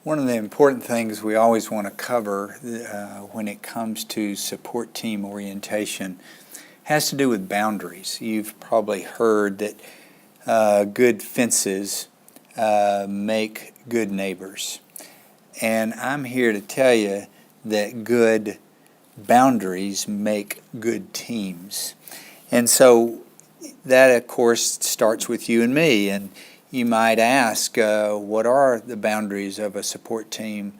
One of the important things we always want to cover when it comes to support team orientation has to do with boundaries. You've probably heard that good fences make good neighbors. And I'm here to tell you that good boundaries make good teams. And so that, of course, starts with you and me. And you might ask, what are the boundaries of a support team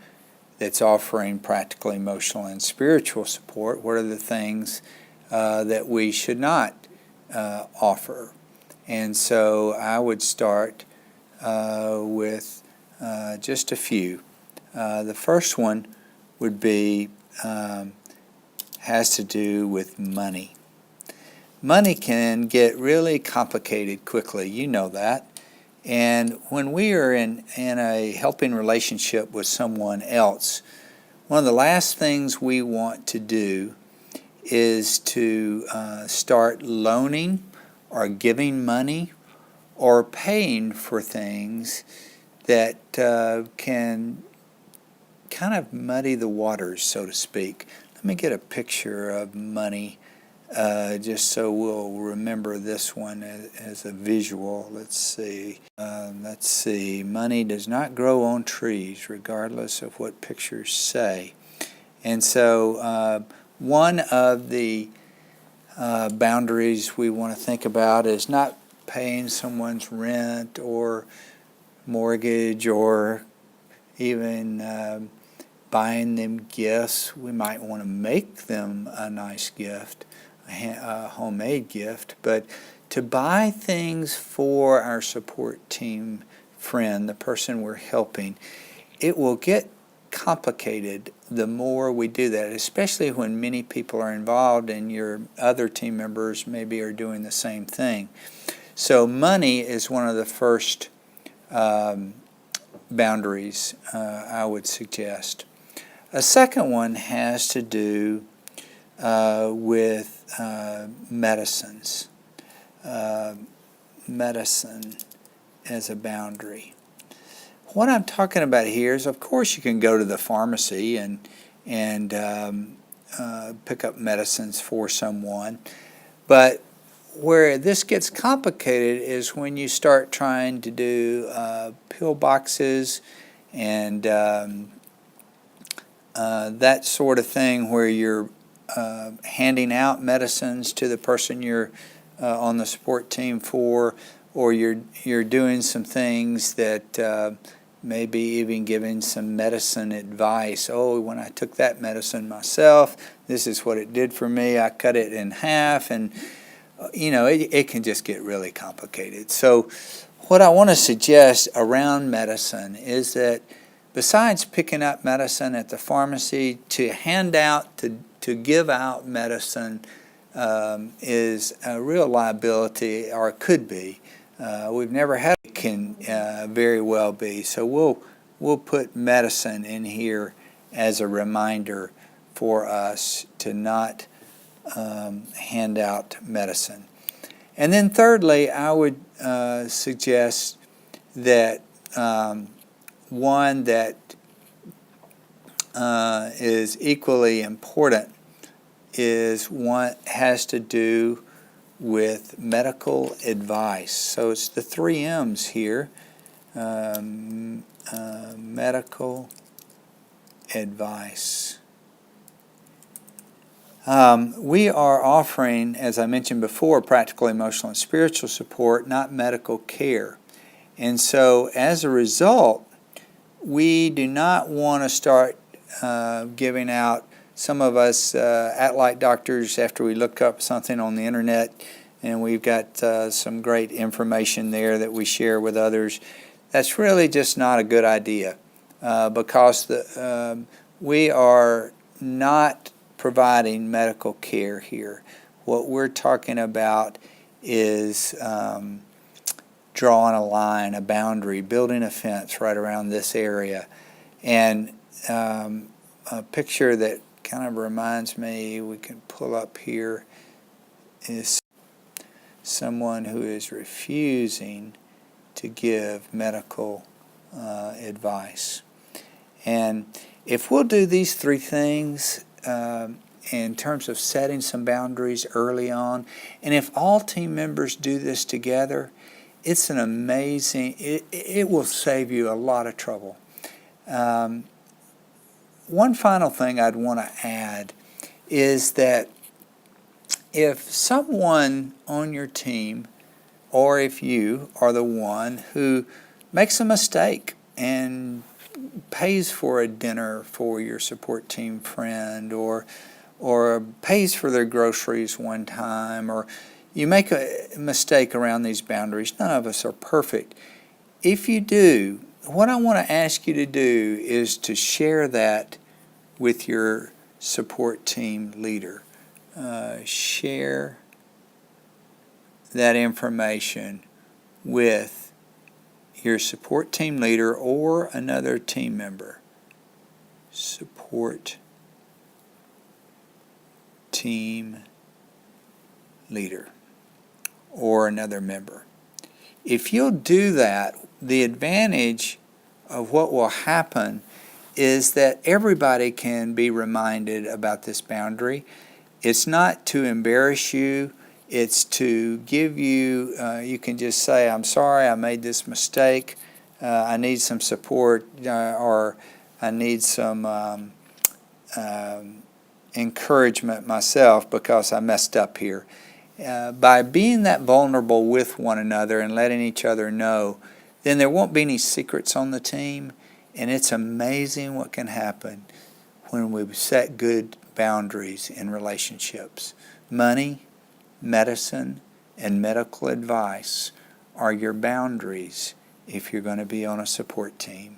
that's offering practical, emotional, and spiritual support? What are the things that we should not offer? And so I would start with just a few. The first one would be has to do with money. Money can get really complicated quickly. You know that. And when we are in a helping relationship with someone else, one of the last things we want to do is to start loaning or giving money or paying for things that can kind of muddy the waters, so to speak. Let me get a picture of money just so we'll remember this one as a visual. Let's see. Money does not grow on trees, regardless of what pictures say. And so one of the boundaries we want to think about is not paying someone's rent or mortgage or even buying them gifts. We might want to make them a nice gift, a homemade gift, but to buy things for our support team friend, the person we're helping, it will get complicated the more we do that, especially when many people are involved and your other team members maybe are doing the same thing. So money is one of the first boundaries I would suggest. A second one has to do with medicines. Medicine as a boundary. What I'm talking about here is, of course, you can go to the pharmacy and pick up medicines for someone, but where this gets complicated is when you start trying to do pill boxes and that sort of thing, where you're handing out medicines to the person you're on the support team for, or you're doing some things that maybe even giving some medicine advice. Oh, when I took that medicine myself, this is what it did for me. I cut it in half, and it can just get really complicated. So what I want to suggest around medicine is that besides picking up medicine at the pharmacy, to hand out, to give out medicine is a real liability, or it could be. We've never had it, can very well be. So we'll put medicine in here as a reminder for us to not hand out medicine. And then thirdly, I would suggest that one that is equally important is one has to do with medical advice. So it's the 3 M's here. Medical advice. We are offering, as I mentioned before, practical, emotional, and spiritual support, not medical care. And so as a result, we do not want to start giving out. Some of us act like doctors after we look up something on the internet, and we've got some great information there that we share with others. That's really just not a good idea because we are not providing medical care here. What we're talking about is drawing a line, a boundary, building a fence right around this area. And a picture that kind of reminds me, we can pull up here, is someone who is refusing to give medical advice. And if we'll do these three things in terms of setting some boundaries early on, and if all team members do this together, it's an amazing, it will save you a lot of trouble. One final thing I'd want to add is that if someone on your team, or if you are the one who makes a mistake and pays for a dinner for your support team friend, or pays for their groceries one time, or you make a mistake around these boundaries, none of us are perfect. If you do, what I want to ask you to do is to share that with your support team leader. Share that information with your support team leader or another team member. Support team leader or another member. If you'll do that, the advantage of what will happen is that everybody can be reminded about this boundary. It's not to embarrass you. It's to give you, you can just say, I'm sorry, I made this mistake. I need some support, or I need some encouragement myself because I messed up here. By being that vulnerable with one another and letting each other know, then there won't be any secrets on the team, and it's amazing what can happen when we set good boundaries in relationships. Money, medicine, and medical advice are your boundaries if you're going to be on a support team.